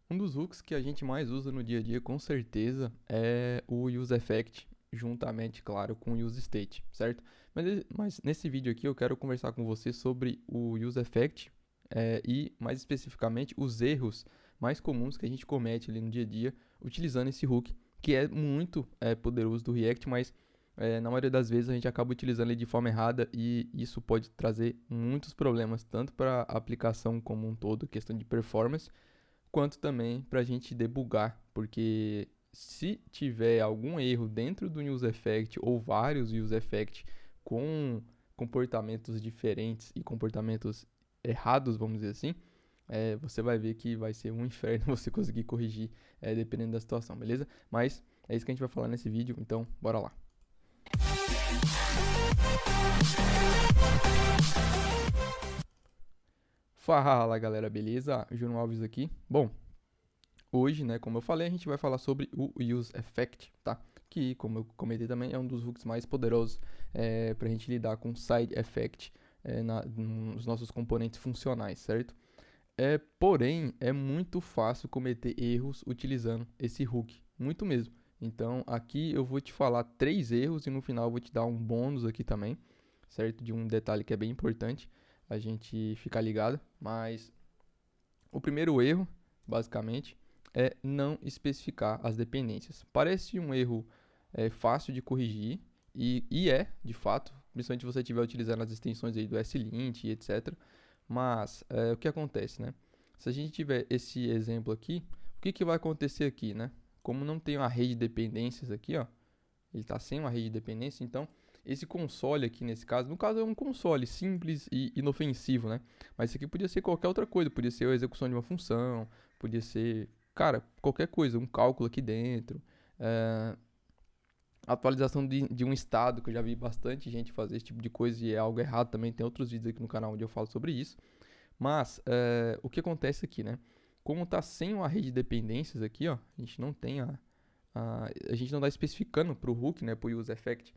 Um dos hooks que a gente mais usa no dia a dia, com certeza, é o useEffect, juntamente, claro, com o useState, certo? Mas nesse vídeo aqui eu quero conversar com você sobre o useEffect e, mais especificamente, os erros mais comuns que a gente comete ali no dia a dia utilizando esse hook, que é muito poderoso do React, mas na maioria das vezes a gente acaba utilizando ele de forma errada e isso pode trazer muitos problemas, tanto para a aplicação como um todo, questão de performance, quanto também para a gente debugar, porque se tiver algum erro dentro do useEffect ou vários useEffect com comportamentos diferentes e comportamentos errados, vamos dizer assim, você vai ver que vai ser um inferno você conseguir corrigir dependendo da situação, beleza? Mas é isso que a gente vai falar nesse vídeo, então bora lá. Fala galera, beleza? Júnior Alves aqui. Bom, hoje, né, como eu falei, a gente vai falar sobre o useEffect, tá? Que, como eu comentei também, é um dos hooks mais poderosos para a gente lidar com side effect nos nossos componentes funcionais, certo? Porém, é muito fácil cometer erros utilizando esse hook, muito mesmo. Então, aqui eu vou te falar 3 erros e no final eu vou te dar um bônus aqui também, certo? De um detalhe que é bem importante a gente ficar ligado. Mas o primeiro erro, basicamente, é não especificar as dependências. Parece um erro fácil de corrigir e é, de fato, principalmente se você estiver utilizando as extensões aí do SLint e etc. Mas o que acontece, né? Se a gente tiver esse exemplo aqui, o que vai acontecer aqui, né? Como não tem uma rede de dependências aqui, ó, ele está sem uma rede de dependência, então esse console aqui nesse caso, no caso é um console simples e inofensivo, né? Mas isso aqui podia ser qualquer outra coisa, podia ser a execução de uma função, podia ser, cara, qualquer coisa, um cálculo aqui dentro, é, atualização de um estado, que eu já vi bastante gente fazer esse tipo de coisa e é algo errado também, tem outros vídeos aqui no canal onde eu falo sobre isso. Mas o que acontece aqui, né? Como está sem uma rede de dependências aqui, ó, a gente não tem a gente não está especificando para o hook, né, para o useEffect,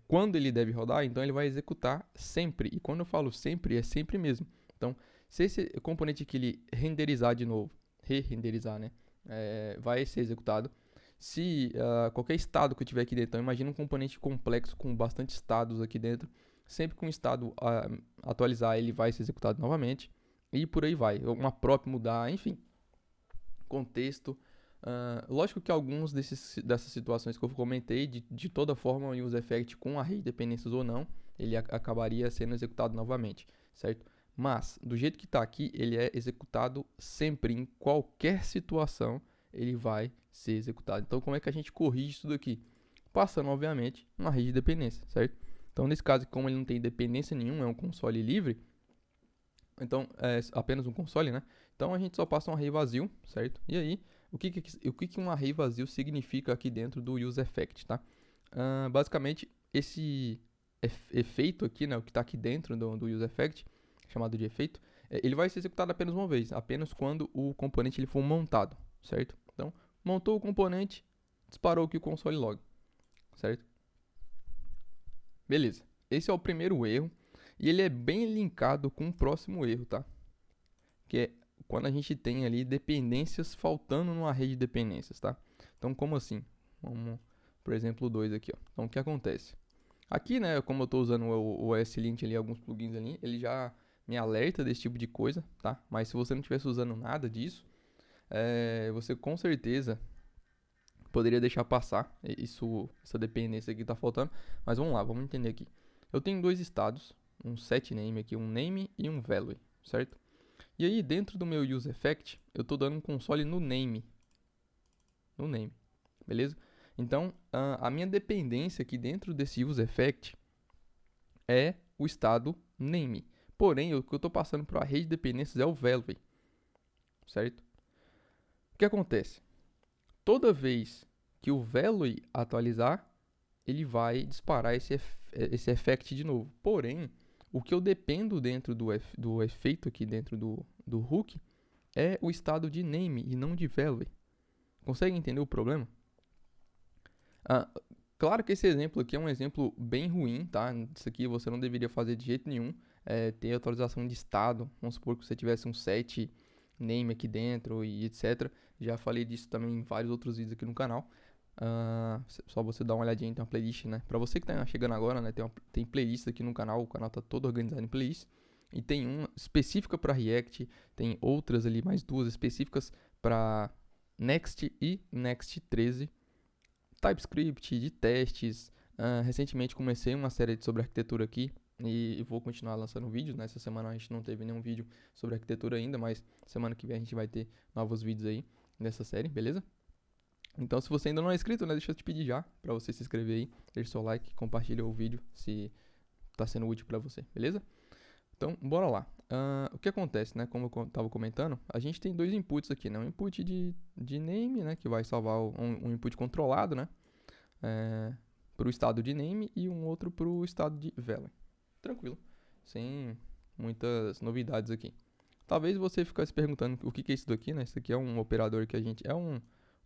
quando ele deve rodar, então ele vai executar sempre. E quando eu falo sempre, é sempre mesmo. Então, se esse componente aqui ele renderizar de novo, re-renderizar, né, vai ser executado. Se qualquer estado que eu tiver aqui dentro, então imagina um componente complexo com bastante estados aqui dentro, sempre que um estado atualizar, ele vai ser executado novamente. E por aí vai. Uma prop mudar, enfim, contexto. Lógico que alguns dessas situações que eu comentei, de toda forma, o useEffect com a rede de dependências ou não, ele acabaria sendo executado novamente, certo? Mas, do jeito que está aqui, ele é executado sempre, em qualquer situação, ele vai ser executado. Então, como é que a gente corrige isso daqui? Passando, obviamente, uma rede de dependência, certo? Então, nesse caso, como ele não tem dependência nenhuma, é um console livre, então é apenas um console, né? Então a gente só passa um array vazio, certo? E aí, o que um array vazio significa aqui dentro do useEffect, tá? Basicamente, esse efeito aqui, né? O que está aqui dentro do useEffect, chamado de efeito, ele vai ser executado apenas uma vez, apenas quando o componente ele for montado, certo? Então, montou o componente, disparou aqui o console log, certo? Beleza. Esse é o primeiro erro e ele é bem linkado com o próximo erro, tá? Que é quando a gente tem ali dependências faltando numa rede de dependências, tá? Então, como assim? Vamos, por exemplo, o 2 aqui, ó. Então, o que acontece? Aqui, né, como eu estou usando o SLint ali, alguns plugins ali, ele já me alerta desse tipo de coisa, tá? Mas se você não estivesse usando nada disso, você com certeza poderia deixar passar essa dependência aqui que está faltando. Mas vamos lá, vamos entender aqui. Eu tenho dois estados, um setName aqui, um name e um value, certo? E aí, dentro do meu useEffect, eu estou dando um console no name. No name, beleza? Então, a minha dependência aqui dentro desse useEffect é o estado name. Porém, o que eu estou passando para a rede de dependências é o value, certo? O que acontece? Toda vez que o value atualizar, ele vai disparar esse effect de novo. Porém, o que eu dependo dentro do efeito aqui dentro do hook é o estado de name e não de value. Consegue entender o problema? Ah, claro que esse exemplo aqui é um exemplo bem ruim, tá? Isso aqui você não deveria fazer de jeito nenhum. Ter atualização de estado. Vamos supor que você tivesse um set name aqui dentro e etc. Já falei disso também em vários outros vídeos aqui no canal. Só você dar uma olhadinha, tem uma playlist, né? Pra você que tá chegando agora, né? Tem playlist aqui no canal, o canal tá todo organizado em playlist. E tem uma específica para React, tem outras ali, mais duas específicas para Next e Next 13. TypeScript, de testes. Recentemente comecei uma série sobre arquitetura aqui e vou continuar lançando vídeos. Nessa semana a gente não teve nenhum vídeo sobre arquitetura ainda, mas semana que vem a gente vai ter novos vídeos aí nessa série, beleza? Então, se você ainda não é inscrito, né, deixa eu te pedir já para você se inscrever aí, deixa seu like, compartilha o vídeo se tá sendo útil para você, beleza? Então, bora lá. O que acontece, né? Como eu estava comentando, a gente tem dois inputs aqui, né? Um input de name, né? Que vai salvar um input controlado, né? Para o estado de name e um outro para o estado de value. Tranquilo, sem muitas novidades aqui. Talvez você fique se perguntando o que é isso daqui, né? Isso aqui é um operador que a gente... É um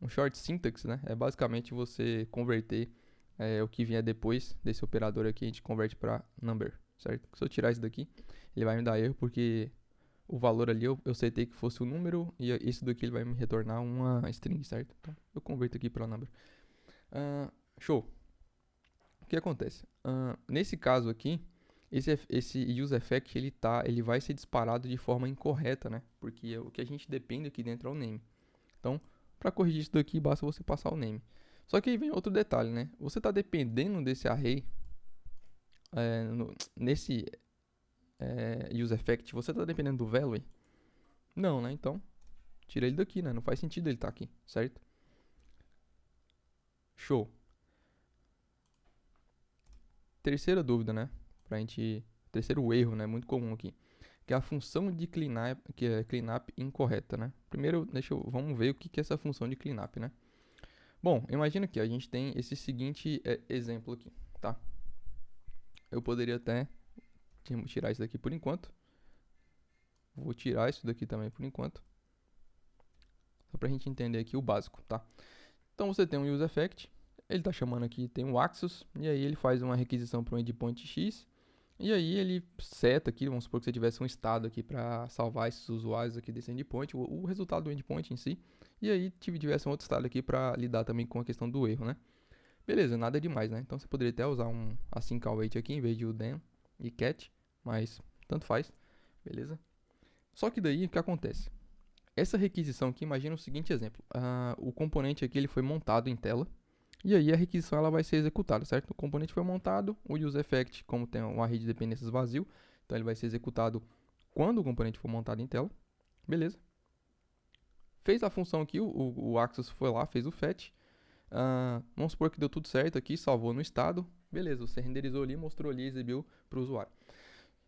short syntax, né? É basicamente você converter o que vier depois desse operador aqui, a gente converte para number, certo? Se eu tirar isso daqui, ele vai me dar erro porque o valor ali eu setei que fosse o número e isso daqui ele vai me retornar uma string, certo? Então eu converto aqui para number. Show. O que acontece? Nesse caso aqui, esse useEffect ele vai ser disparado de forma incorreta, né? Porque o que a gente depende aqui dentro é o name. Então, para corrigir isso daqui, basta você passar o name. Só que aí vem outro detalhe, né? Você está dependendo desse array, nesse useEffect, você está dependendo do value? Não, né? Então, tira ele daqui, né? Não faz sentido ele estar aqui, certo? Show. Terceira dúvida, né? Terceiro erro, né? Muito comum aqui. Que é a função de cleanup, que é cleanup incorreta, né? Primeiro, vamos ver o que é essa função de cleanup, né? Bom, imagina que a gente tem esse seguinte exemplo aqui, tá? Eu poderia até tirar isso daqui por enquanto. Vou tirar isso daqui também por enquanto. Só pra gente entender aqui o básico, tá? Então você tem um useEffect, ele tá chamando aqui, tem um Axis, e aí ele faz uma requisição para um endpoint X, e aí ele seta aqui, vamos supor que você tivesse um estado aqui para salvar esses usuários aqui desse endpoint, o resultado do endpoint em si, e aí tivesse um outro estado aqui para lidar também com a questão do erro, né? Beleza, nada demais, né? Então você poderia até usar um async await aqui em vez de o then e cat, mas tanto faz, beleza? Só que daí o que acontece? Essa requisição aqui, imagina o seguinte exemplo, o componente aqui ele foi montado em tela, e aí a requisição ela vai ser executada, certo? O componente foi montado, o useEffect, como tem um array de dependências vazio, então ele vai ser executado quando o componente for montado em tela. Beleza. Fez a função aqui, o Axis foi lá, fez o fetch. Vamos supor que deu tudo certo aqui, salvou no estado. Beleza, você renderizou ali, mostrou ali, exibiu para o usuário.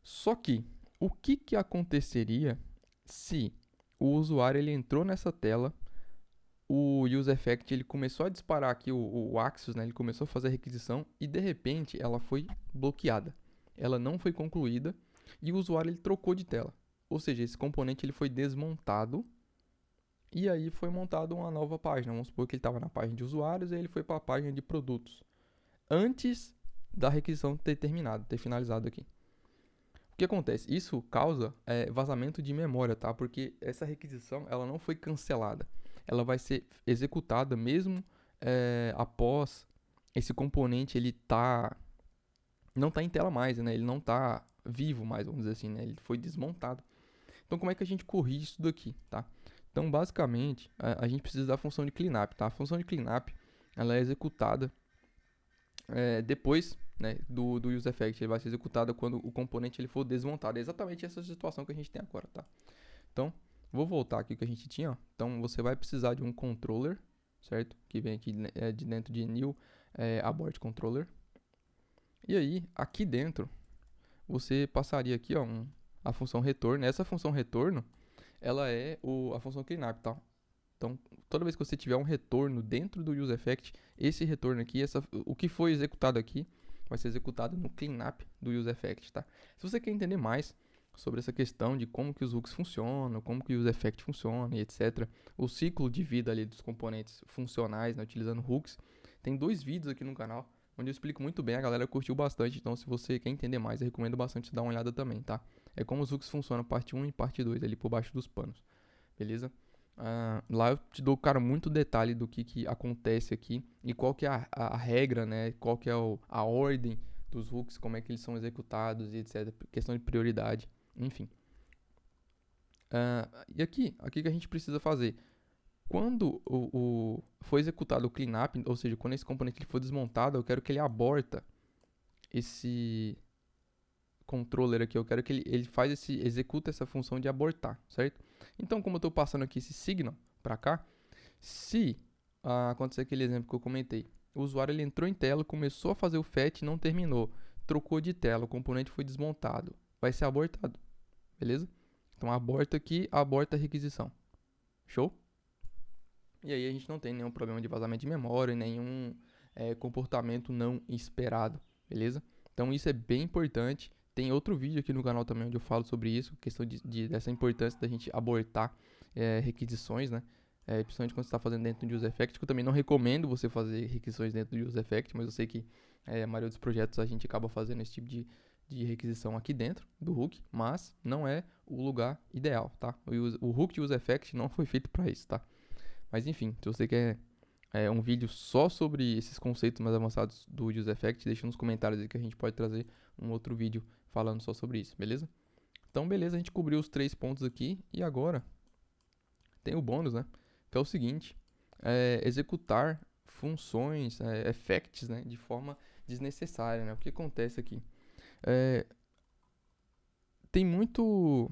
Só que, o que aconteceria se o usuário ele entrou nessa tela, o useEffect ele começou a disparar aqui o Axis, né? Ele começou a fazer a requisição e de repente ela foi bloqueada. Ela não foi concluída e o usuário ele trocou de tela. Ou seja, esse componente ele foi desmontado e aí foi montado uma nova página. Vamos supor que ele estava na página de usuários e ele foi para a página de produtos. Antes da requisição ter terminado, ter finalizado aqui. O que acontece? Isso causa vazamento de memória, tá? Porque essa requisição ela não foi cancelada. Ela vai ser executada mesmo após esse componente ele não tá em tela mais, né? Ele não tá vivo mais, vamos dizer assim, né? Ele foi desmontado. Então, como é que a gente corrige isso daqui, tá? Então, basicamente, a gente precisa da função de cleanup, tá? A função de cleanup, ela é executada depois, né, do useEffect. Ele vai ser executada quando o componente ele for desmontado. É exatamente essa situação que a gente tem agora, tá? Então, vou voltar aqui que a gente tinha. Ó. Então, você vai precisar de um controller, certo? Que vem aqui de dentro de new abort controller. E aí, aqui dentro, você passaria aqui, ó, a função retorno. Essa função retorno, ela é a função cleanup, tá? Então, toda vez que você tiver um retorno dentro do useEffect, esse retorno aqui, o que foi executado aqui, vai ser executado no cleanup do useEffect, tá? Se você quer entender mais sobre essa questão de como que os hooks funcionam, como que o useEffect funciona e etc., o ciclo de vida ali dos componentes funcionais, né, utilizando hooks, tem 2 vídeos aqui no canal, onde eu explico muito bem, a galera curtiu bastante, então se você quer entender mais, eu recomendo bastante dar uma olhada também, tá? É como os hooks funcionam, parte 1 e parte 2, ali por baixo dos panos. beleza? Lá eu te dou, cara, muito detalhe do que acontece aqui e qual que é a regra, né? Qual que é a ordem dos hooks, como é que eles são executados e etc. Questão de prioridade, enfim. E aqui que a gente precisa fazer. Quando foi executado o cleanup, ou seja, quando esse componente ele for desmontado, eu quero que ele aborta esse controller aqui, eu quero que ele executa essa função de abortar, certo? Então, como eu estou passando aqui esse signal para cá, se acontecer aquele exemplo que eu comentei, o usuário ele entrou em tela, começou a fazer o fetch, não terminou, trocou de tela, o componente foi desmontado, vai ser abortado, beleza? Então, aborta aqui, aborta a requisição. Show? E aí a gente não tem nenhum problema de vazamento de memória, nenhum comportamento não esperado, beleza? Então isso é bem importante. Tem outro vídeo aqui no canal também onde eu falo sobre isso, questão dessa importância da gente abortar requisições, né? Principalmente quando você está fazendo dentro do UseEffect, que eu também não recomendo você fazer requisições dentro do UseEffect, mas eu sei que a maioria dos projetos a gente acaba fazendo esse tipo de requisição aqui dentro do hook, mas não é o lugar ideal, tá? O hook de UseEffect não foi feito para isso, tá? Mas enfim, se você quer um vídeo só sobre esses conceitos mais avançados do UseEffect, deixa nos comentários aí que a gente pode trazer um outro vídeo falando só sobre isso, beleza? Então, beleza, a gente cobriu os 3 pontos aqui e agora tem o bônus, né? Que é o seguinte, executar funções, effects, né? De forma desnecessária, né? O que acontece aqui? Tem muito...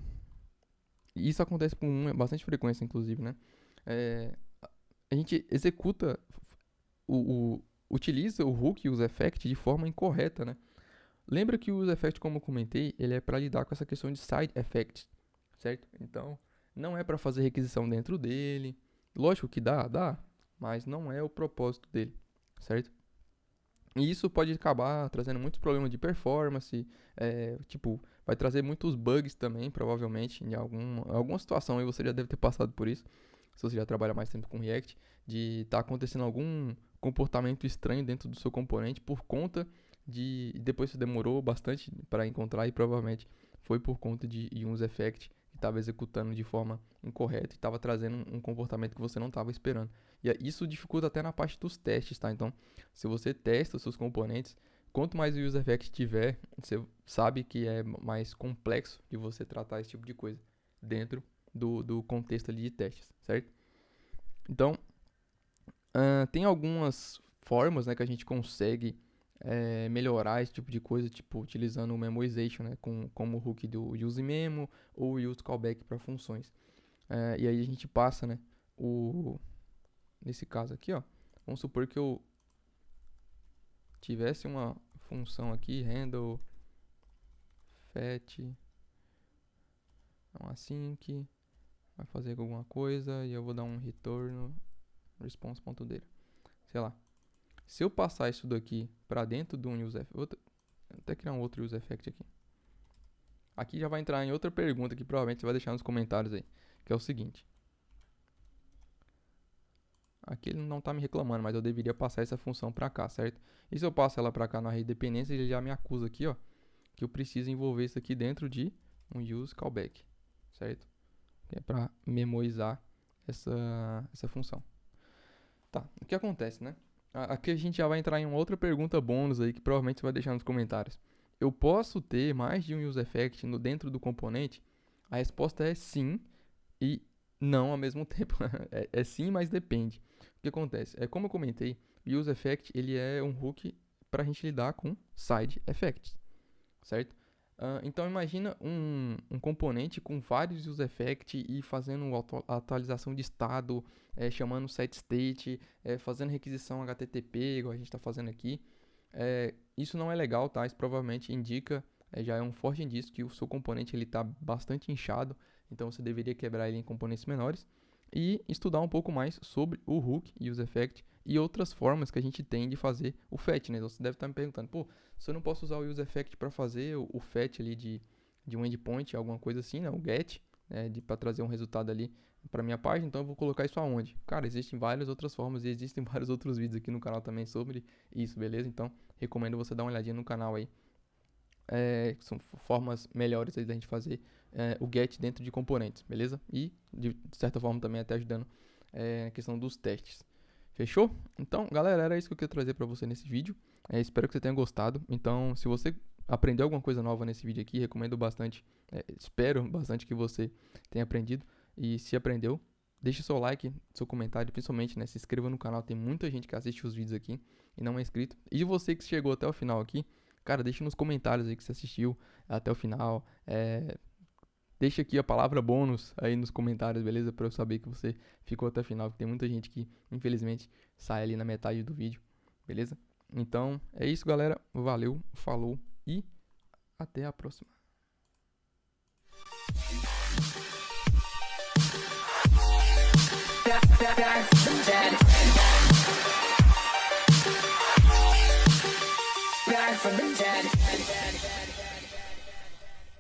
Isso acontece com bastante frequência, inclusive, né? A gente executa, utiliza o hook e o useEffect de forma incorreta, né? Lembra que o useEffect, como eu comentei, ele é para lidar com essa questão de side effects, certo? Então, não é para fazer requisição dentro dele. Lógico que dá, mas não é o propósito dele, certo? E isso pode acabar trazendo muitos problemas de performance, vai trazer muitos bugs também, provavelmente, em alguma situação aí você já deve ter passado por isso, se você já trabalha mais tempo com React, de estar acontecendo algum comportamento estranho dentro do seu componente por conta depois você demorou bastante para encontrar e provavelmente foi por conta de um useEffect que estava executando de forma incorreta e estava trazendo um comportamento que você não estava esperando. E isso dificulta até na parte dos testes, tá? Então, se você testa os seus componentes, quanto mais o useEffect tiver, você sabe que é mais complexo de você tratar esse tipo de coisa dentro do contexto ali de testes, certo? Então, tem algumas formas, né, que a gente consegue melhorar esse tipo de coisa, tipo utilizando o memoization, né, como o hook do useMemo ou o useCallback para funções. E aí a gente passa, né, nesse caso aqui, ó, vamos supor que eu tivesse uma função aqui, handle fetch, async, vai fazer alguma coisa e eu vou dar um retorno response.data, sei lá. Se eu passar isso daqui para dentro de um useEffect, vou até criar um outro useEffect aqui. Aqui já vai entrar em outra pergunta que provavelmente você vai deixar nos comentários aí, que é o seguinte. Aqui ele não está me reclamando, mas eu deveria passar essa função para cá, certo? E se eu passo ela para cá na rede de dependência, ele já me acusa aqui, ó, que eu preciso envolver isso aqui dentro de um useCallback, certo? Que é para memorizar essa função. Tá, o que acontece, né? Aqui a gente já vai entrar em uma outra pergunta bônus aí que provavelmente você vai deixar nos comentários. Eu posso ter mais de um useEffect dentro do componente? A resposta é sim e não ao mesmo tempo. É sim, mas depende. O que acontece? Como eu comentei, o useEffect ele é um hook para a gente lidar com side effects, certo? Então imagina um componente com vários useEffect e fazendo atualização de estado, chamando setState, fazendo requisição HTTP, igual a gente está fazendo aqui. Isso não é legal, tá? Isso provavelmente indica, já é um forte indício que o seu componente está bastante inchado, então você deveria quebrar ele em componentes menores e estudar um pouco mais sobre o hook e useEffect e outras formas que a gente tem de fazer o fetch, né? Você deve estar me perguntando, pô, se eu não posso usar o useEffect para fazer o fetch ali de um endpoint, alguma coisa assim, né? O get, para trazer um resultado ali para minha página, então eu vou colocar isso aonde? Cara, existem várias outras formas e existem vários outros vídeos aqui no canal também sobre isso, beleza? Então, recomendo você dar uma olhadinha no canal aí. São formas melhores aí da gente fazer o get dentro de componentes, beleza? E de certa forma também até ajudando a questão dos testes. Fechou? Então, galera, era isso que eu queria trazer para você nesse vídeo. Espero que você tenha gostado. Então, se você aprendeu alguma coisa nova nesse vídeo aqui, recomendo bastante, espero bastante que você tenha aprendido. E se aprendeu, deixe seu like, seu comentário, principalmente, né? Se inscreva no canal, tem muita gente que assiste os vídeos aqui e não é inscrito. E você que chegou até o final aqui, cara, deixe nos comentários aí que você assistiu até o final. Deixa aqui a palavra bônus aí nos comentários, beleza? Pra eu saber que você ficou até o final, que tem muita gente que, infelizmente, sai ali na metade do vídeo, beleza? Então, é isso, galera. Valeu, falou e até a próxima.